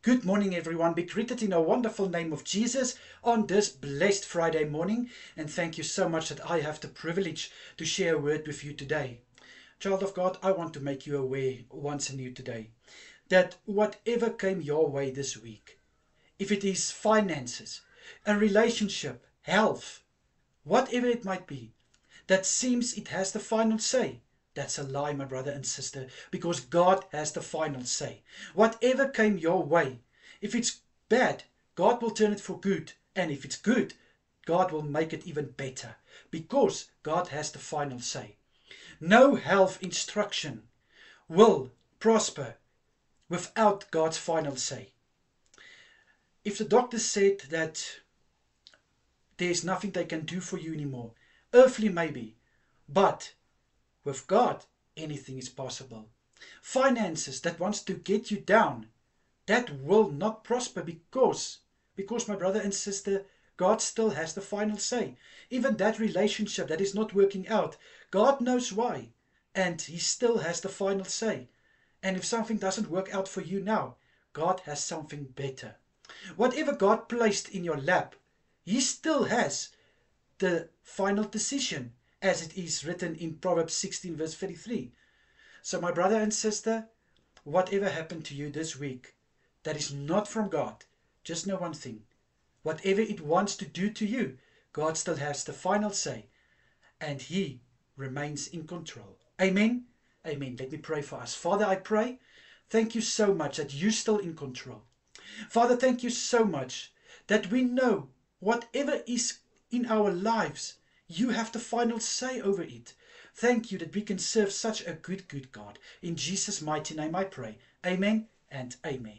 Good morning, everyone. Be greeted in a wonderful name of Jesus on this blessed Friday morning. And thank you so much that I have the privilege to share a word with you today. Child of God, I want to make you aware once anew today that whatever came your way this week, if it is finances, a relationship, health, whatever it might be, that seems it has the final say. That's a lie, my brother and sister, because God has the final say. Whatever came your way, if it's bad, God will turn it for good. And if it's good, God will make it even better, because God has the final say. No health instruction will prosper without God's final say. If the doctor said that there's nothing they can do for you anymore, earthly maybe, but with God, anything is possible. Finances that wants to get you down, that will not prosper because my brother and sister, God still has the final say. Even that relationship that is not working out, God knows why, and He still has the final say. And if something doesn't work out for you now, God has something better. Whatever God placed in your lap, He still has the final decision, as it is written in Proverbs 16 verse 33. So my brother and sister, whatever happened to you this week that is not from God, just know one thing. Whatever it wants to do to you, God still has the final say, and He remains in control. Amen? Amen. Let me pray for us. Father, I pray, thank you so much that you're still in control. Father, thank you so much that we know whatever is in our lives, you have the final say over it. Thank you that we can serve such a good God. In Jesus' mighty name I pray. Amen and amen.